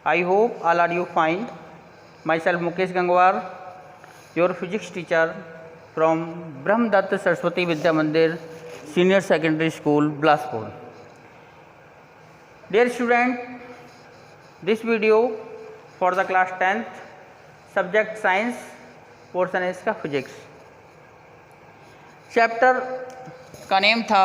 I hope all are you fine. Myself Mukesh Gangwar, your physics teacher from Brahmadatta Saraswati Vidya Mandir Senior Secondary School, Bilaspur. Dear student, this video for the class 10th, subject science, portion है इसका physics. Chapter का name था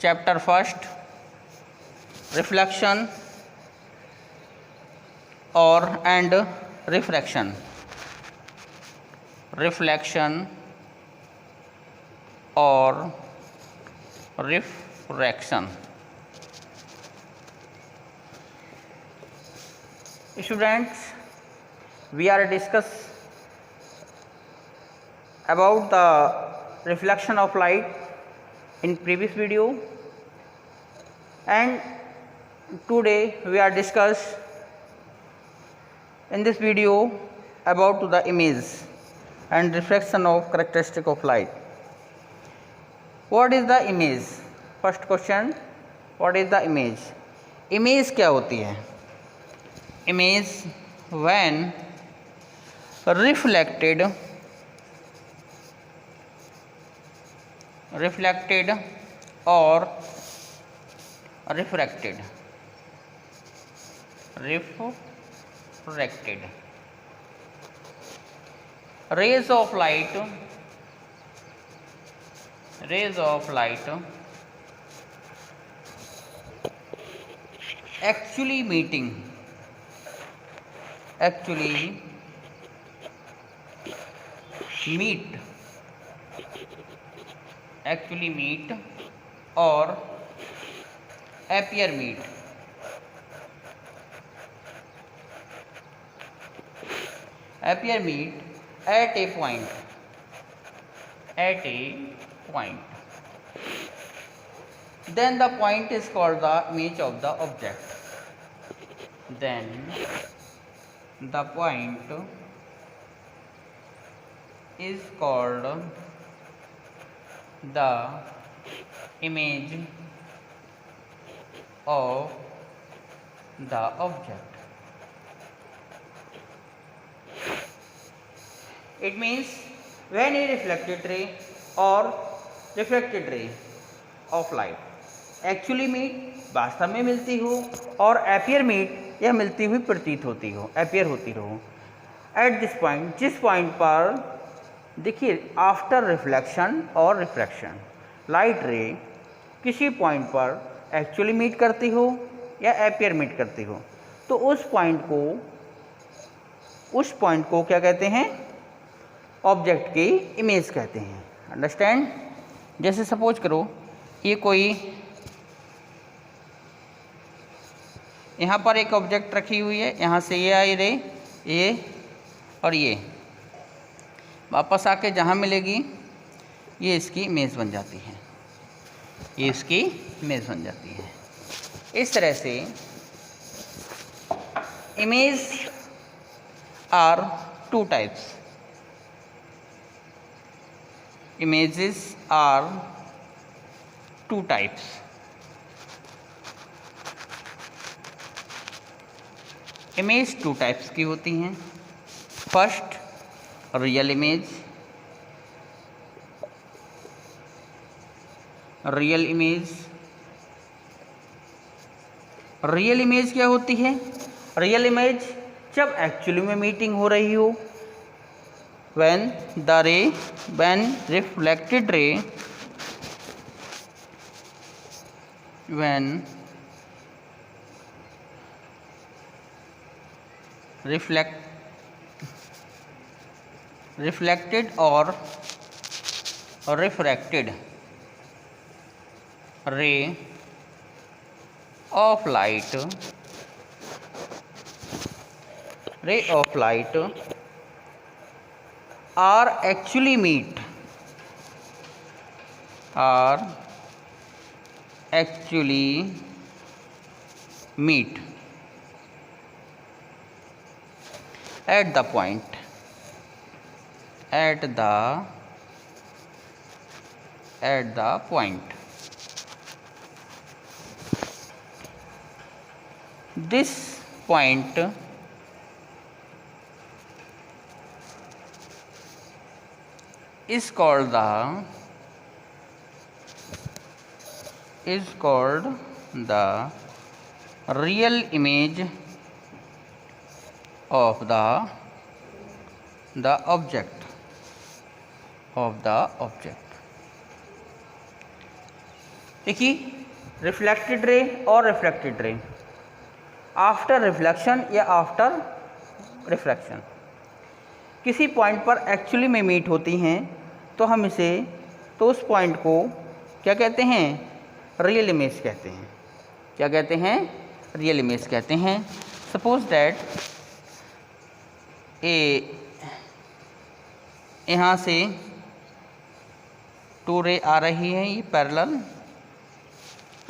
chapter first reflection और and refraction. Reflection और refraction. Students, we are discuss about the reflection of light in previous video, and today we are discuss in this video about the image and reflection of characteristic of light. What is the image? First question, what is the image? Image क्या होती है? Image when reflected or refracted rays of light actually meet or appear meet. Appear meet at a point. Then the point is called the image of the object. Then the point is called the image of the object. It means when a reflected ray or refracted ray of light actually meet, वास्तव में मिलती हो, और appear meet या मिलती हुई प्रतीत होती हो, appear होती हो. एट दिस पॉइंट, जिस पॉइंट पर देखिए आफ्टर रिफ्लेक्शन और रिफ्रैक्शन लाइट रे किसी पॉइंट पर एक्चुअली मीट करती हो या एपियर मीट करती हो, तो उस पॉइंट को क्या कहते हैं? ऑब्जेक्ट की इमेज कहते हैं. अंडरस्टैंड? जैसे सपोज करो ये कोई यहाँ पर एक ऑब्जेक्ट रखी हुई है, यहाँ से ये आई रे, ये और ये वापस आके जहाँ मिलेगी ये इसकी इमेज बन जाती है, ये इसकी इमेज बन जाती है. इस तरह से image are two types. Images are two types. Image two types की होती हैं. First real image. Real image क्या होती है? रियल इमेज जब एक्चुअली में मीटिंग हो रही हो, when reflected ray reflected or refracted ray of light are actually meet at the point this point is called the real image of the object देखिए reflected ray और reflected ray after reflection या after refraction किसी point पर actually में meet होती हैं तो हम इसे तो उस पॉइंट को क्या कहते हैं, रियल इमेज कहते हैं। क्या कहते हैं, रियल इमेज कहते हैं। सपोज दैट यहाँ से 2 रे आ रही है ये पैरेलल,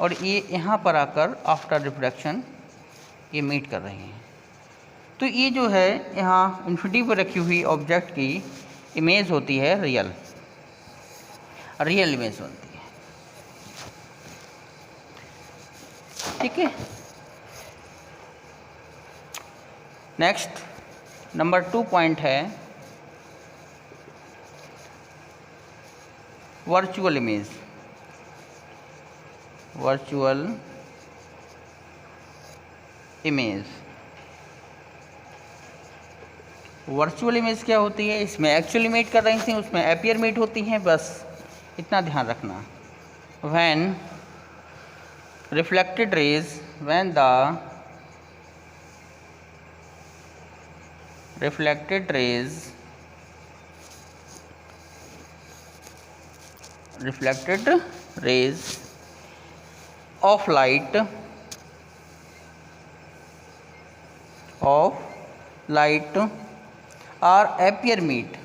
और ये यहाँ पर आकर आफ्टर रिफ्रैक्शन ये मीट कर रही हैं। तो ये जो है यहाँ इन्फिनिटी पर रखी हुई ऑब्जेक्ट की इमेज होती है रियल इमेज बनती है। ठीक है। नेक्स्ट नंबर 2 पॉइंट है वर्चुअल इमेज। वर्चुअल इमेज क्या होती है, इसमें एक्चुअली मीट कर रही थी, उसमें एपियर मीट होती हैं, बस इतना ध्यान रखना। When reflected raise, when the reflected rays of light are appear meet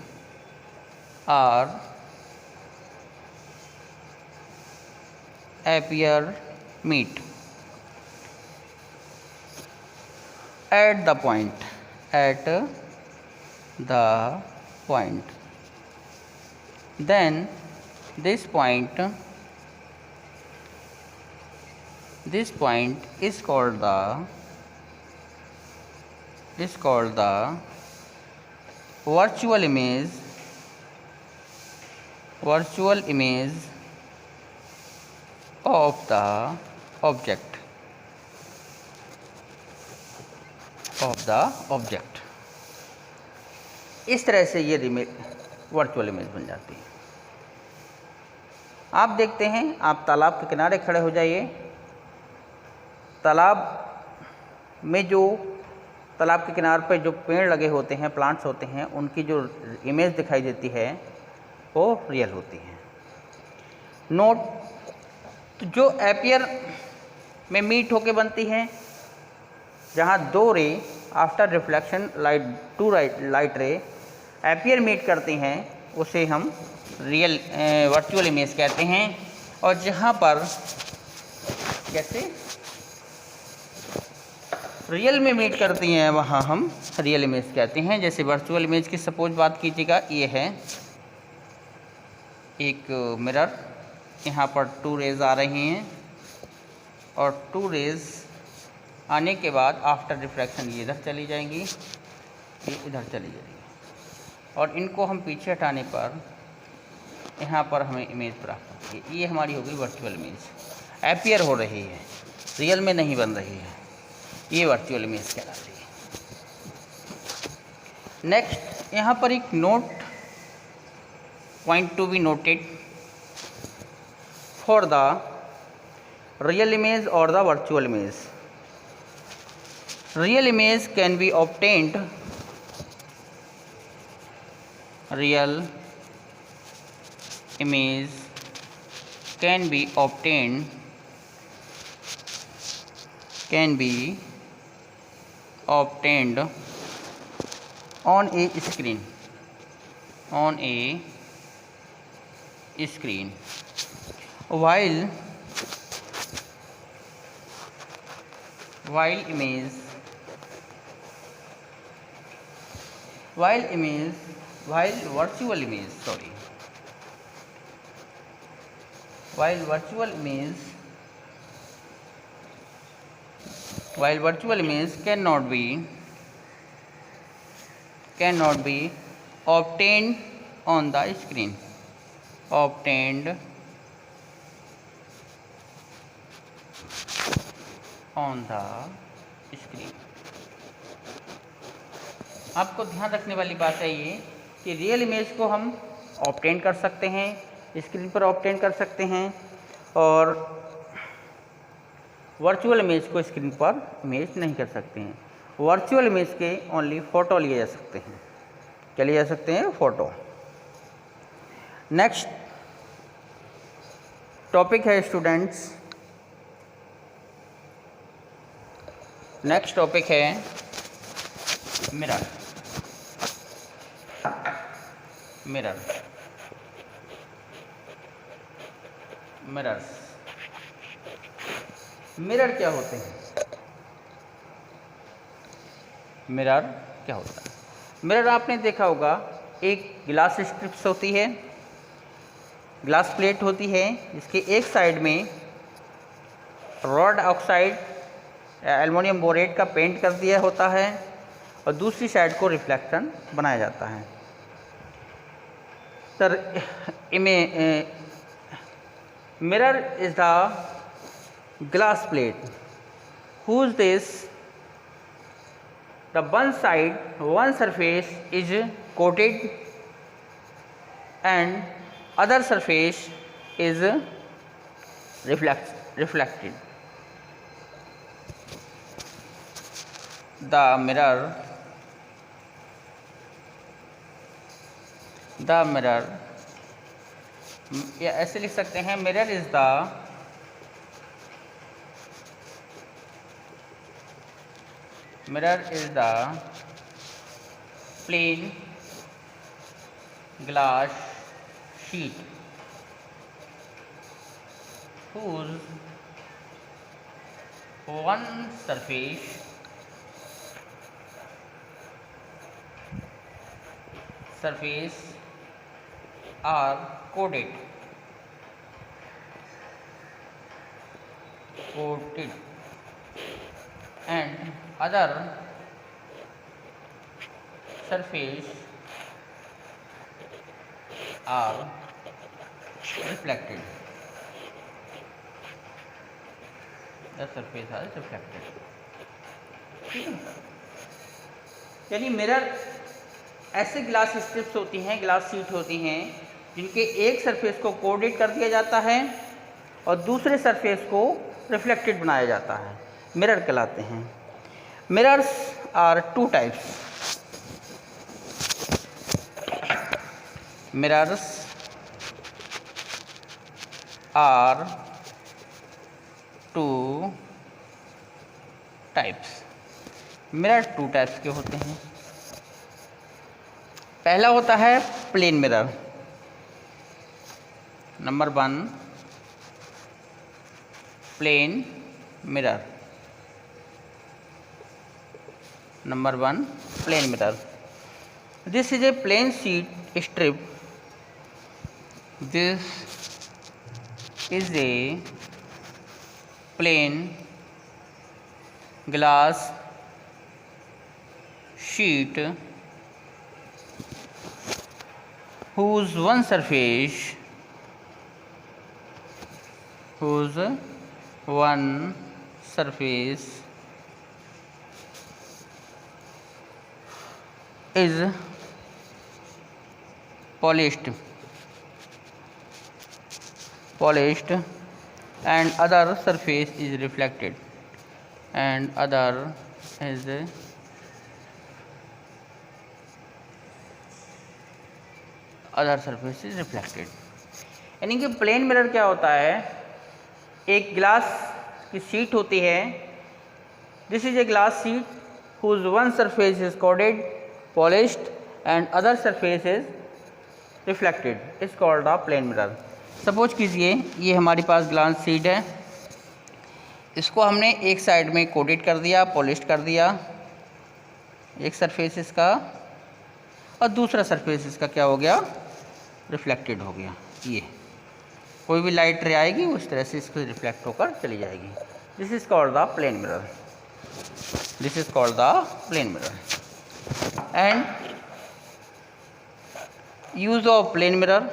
at the point then this point is called the virtual image of the object इस तरह से ये वर्चुअल इमेज बन जाती है। आप देखते हैं, आप तालाब के किनारे खड़े हो जाइए, तालाब में जो तालाब के किनारे पे जो पेड़ लगे होते हैं, प्लांट्स होते हैं, उनकी जो इमेज दिखाई देती है वो रियल होती है। नोट, तो जो एपियर में मीट होके बनती हैं, जहाँ 2 ray after reflection light ray appear meet करती हैं, उसे हम वर्चुअल इमेज कहते हैं। और जहाँ पर कैसे रियल में मीट करती हैं वहाँ हम रियल इमेज कहते हैं। जैसे वर्चुअल इमेज की सपोज बात कीजिएगा, ये है एक मिरर, यहाँ पर 2 रेज आ रही हैं और 2 रेज आने के बाद आफ्टर रिफ्रैक्शन ये इधर चली जाएंगी, ये इधर चली जाएगी, और इनको हम पीछे हटाने पर यहाँ पर हमें इमेज प्राप्त होती है। ये हमारी हो गई वर्चुअल इमेज, एपियर हो रही है, रियल में नहीं बन रही है, ये वर्चुअल इमेज कहलाती है। नेक्स्ट यहाँ पर एक point to be noted for the real image और the virtual image. Real image can be obtained on a screen while virtual image while virtual image cannot be obtained on the screen. Obtained on the screen. आपको ध्यान रखने वाली बात है ये कि real image को हम ऑब्टेन कर सकते हैं, स्क्रीन पर ऑब्टेन कर सकते हैं, और वर्चुअल इमेज को स्क्रीन पर इमेज नहीं कर सकते हैं। वर्चुअल इमेज के ओनली फ़ोटो लिए जा सकते हैं। क्या लिए जा सकते हैं? फ़ोटो। नेक्स्ट टॉपिक है स्टूडेंट्स, नेक्स्ट टॉपिक है मिरर। मिरर मिरर्स मिरर क्या होते हैं? मिरर क्या होता है? मिरर आपने देखा होगा, एक गिलास स्ट्रिप्स होती है, ग्लास प्लेट होती है, जिसके एक साइड में रॉड ऑक्साइड एल्युमिनियम बोरेट का पेंट कर दिया होता है और दूसरी साइड को रिफ्लेक्शन बनाया जाता है। Sir mirror is the glass plate whose this the one surface is coated and other surface is reflected. The mirror या ऐसे लिख सकते हैं, mirror is the plane glass sheet whose one surface are coated and other surface are reflected. The surface are reflected. ठीक है, यानी mirror ऐसे glass strips होती हैं, ग्लास शीट होती हैं, जिनके एक सरफेस को कोटेड कर दिया जाता है और दूसरे सरफेस को रिफ्लेक्टेड बनाया जाता है, मिरर कहलाते हैं। Mirrors are two types. Mirrors are two types. Mirror two types के होते हैं। पहला होता है plane mirror. Number 1 plane mirror. Number 1 plane mirror. This is a plane sheet strip. This is a plane glass sheet whose one surface is polished and other surface is reflected and other is other surface is reflected. यानी कि plane mirror क्या होता है, एक glass की sheet होती है। This is a glass sheet whose one surface is coated polished and other surface is reflected, is called a plane mirror. Suppose कीजिए ये हमारे पास ग्लास शीट है, इसको हमने एक साइड में कोटेड कर दिया, पॉलिश्ड कर दिया, एक सरफेस इसका, और दूसरा सरफेस इसका क्या हो गया, रिफ्लेक्टेड हो गया। ये कोई भी लाइट रे आएगी उस तरह से इसको रिफ्लेक्ट होकर चली जाएगी। This is called the plane mirror. This is called the plane mirror. And use of plane mirror.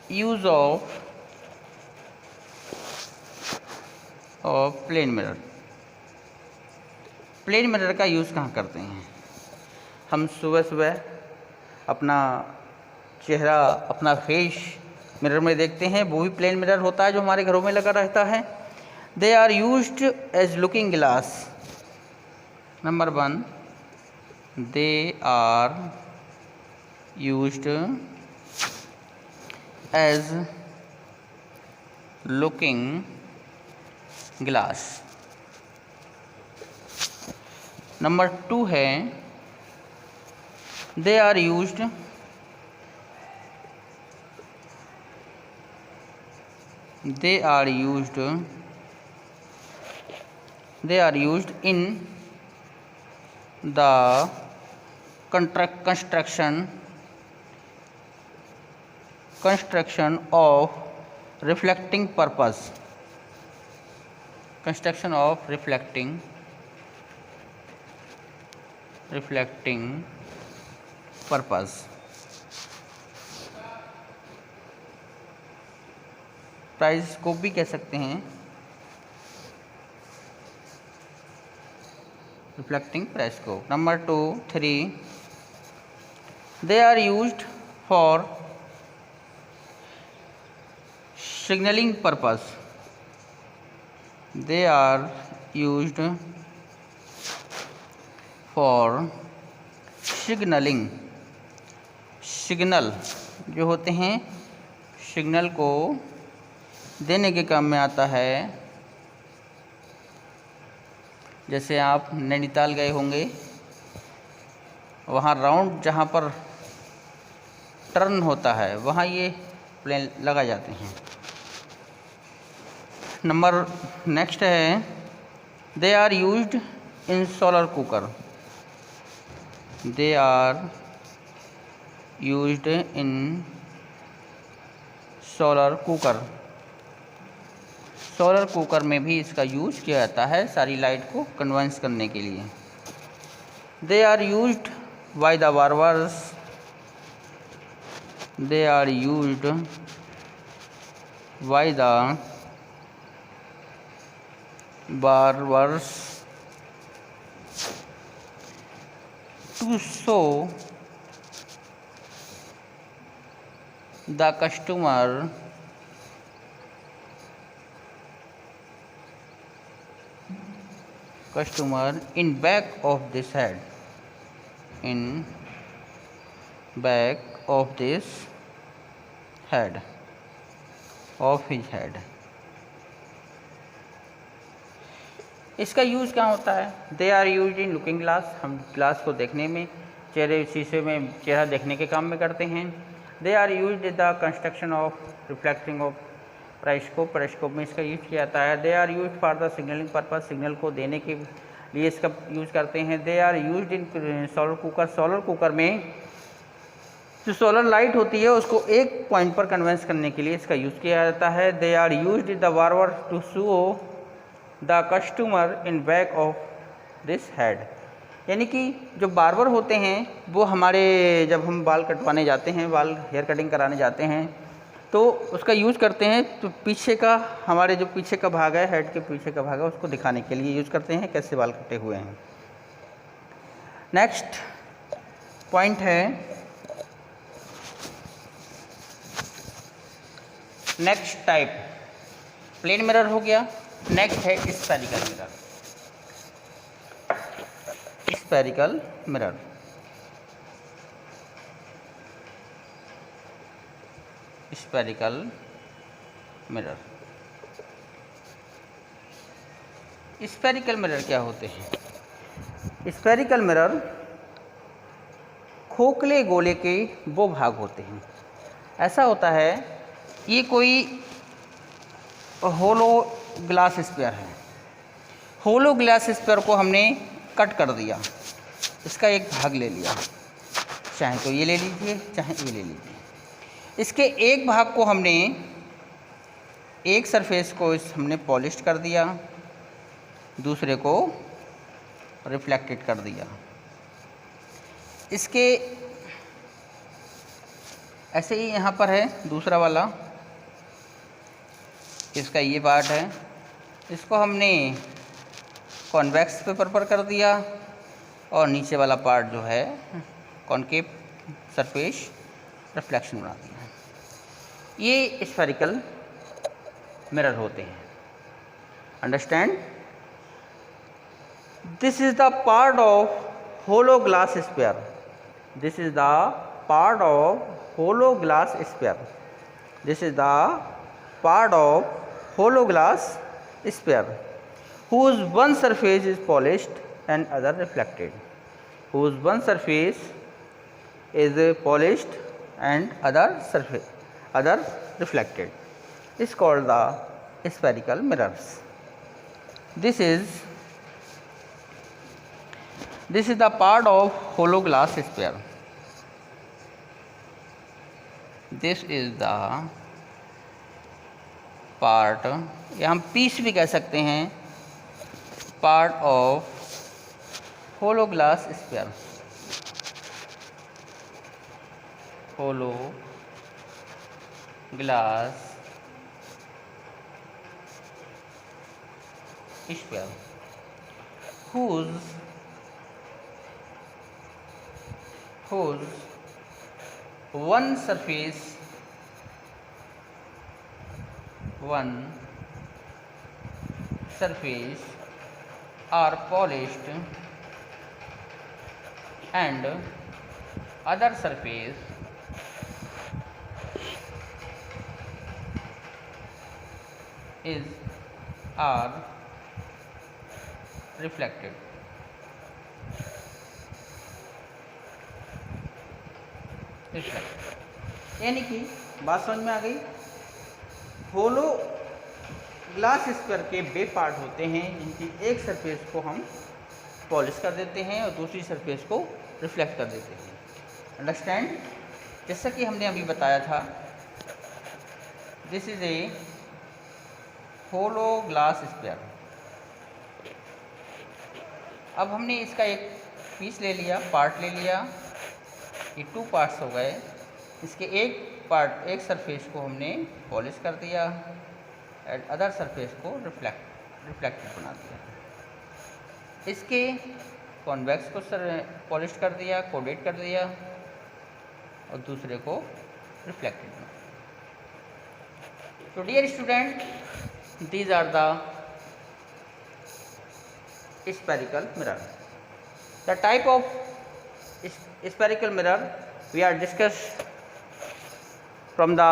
Use of plane mirror. Plane mirror का यूज़ कहाँ करते हैं? हम सुबह सुबह अपना चेहरा, अपना फेस मिरर में देखते हैं, वो भी प्लेन मिरर होता है जो हमारे घरों में लगा रहता है। They are used as looking glass. Number 1, they are used as looking glass. Number 2 है they are used in the construction of reflecting purpose. Construction of reflecting purpose. Periscope भी कह सकते हैं, reflecting periscope. Number 2, 3, they are used for signalling purpose. They are used for signalling. Signal जो होते हैं, signal को देने के काम में आता है। जैसे आप नैनीताल गए होंगे, वहाँ राउंड जहाँ पर टर्न होता है वहाँ ये प्लेन लगा जाते हैं। नंबर नेक्स्ट है they are used in solar cooker. They are used in solar cooker. Solar cooker में भी इसका यूज किया जाता है सारी लाइट को कन्वेंस करने के लिए। They are used by the barbers. They are used by the barbers to show the customer in back of this head, in back of this head, of his head। इसका use कहाँ होता है? They are use in looking glass. हम glass को देखने में, चेहरे शीशे में चेहरा देखने के काम में करते हैं। They are use the construction of reflecting of periscope. Periscope में इसका यूज किया जाता है। They are use for the signalling purpose. Signal को देने के लिए इसका यूज करते हैं। They are use in solar cooker. Solar cooker में जो सोलर लाइट होती है उसको एक पॉइंट पर कन्वेंस करने के लिए इसका यूज किया जाता है। They are use in the barber to show the customer in back of this head. यानी कि जो बार्बर होते हैं वो हमारे, जब हम बाल कटवाने जाते हैं, बाल हेयर कटिंग कराने जाते हैं, तो उसका यूज़ करते हैं। तो पीछे का, हमारे जो पीछे का भाग है, हेड के पीछे का भाग है, उसको दिखाने के लिए यूज़ करते हैं कैसे बाल कटे हुए हैं। नेक्स्ट पॉइंट है, नेक्स्ट टाइप प्लेन मिरर हो गया। नेक्स्ट है spherical mirror. Spherical mirror, spherical mirror. Spherical mirror क्या होते हैं? स्फेरिकल मिरर खोखले गोले के वो भाग होते हैं। ऐसा होता है, ये कोई होलो ग्लास स्फीयर है। होलो ग्लास स्फीयर को हमने कट कर दिया, इसका एक भाग ले लिया, चाहे तो ये ले लीजिए चाहे ये ले लीजिए। इसके एक भाग को हमने, एक सरफेस को हमने पॉलिश कर दिया, दूसरे को रिफ्लेक्टेड कर दिया। इसके ऐसे ही यहाँ पर है दूसरा वाला, इसका ये पार्ट है, इसको हमने कॉन्वेक्स पेपर पर कर दिया और नीचे वाला पार्ट जो है कॉनकेव सरफेस रिफ्लेक्शन बना दिया। ये स्फेरिकल मिरर होते हैं। Understand? This is the part of hollow glass sphere. This is the part of hollow glass sphere. This is the part of hollow glass sphere whose one surface is polished and other reflected. Whose one surface is polished and other reflected is called the spherical mirrors. This is the part of hollow glass sphere. This is the part, या हम piece भी कह सकते हैं, part of hollow glass sphere. Hollow glass sphere whose one surface are polished and other surface are reflected. यानी कि बात समझ में आ गई। होलो ग्लास स्फीयर के बे पार्ट होते हैं, जिनकी एक सरफेस को हम पॉलिश कर देते हैं और दूसरी सरफेस को रिफ्लेक्ट कर देते हैं। अंडरस्टैंड? जैसा कि हमने अभी बताया था, this is a hollow glass sphere. अब हमने इसका एक पीस ले लिया, पार्ट ले लिया, ये 2 पार्ट्स हो गए। इसके एक सरफेस को हमने पॉलिश कर दिया एंड अदर सरफेस को रिफ्लेक्टेड बना दिया। इसके कॉन्वेक्स को पॉलिश कर दिया, कोडेड कर दिया और दूसरे को रिफ्लेक्टेड बना दिया। तो dear student, these are the spherical mirror. The type of spherical mirror we are discussed from the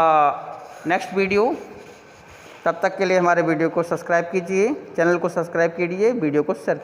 next video. तब तक के लिए हमारे वीडियो को सब्सक्राइब कीजिए, चैनल को सब्सक्राइब कीजिए, वीडियो को शेयर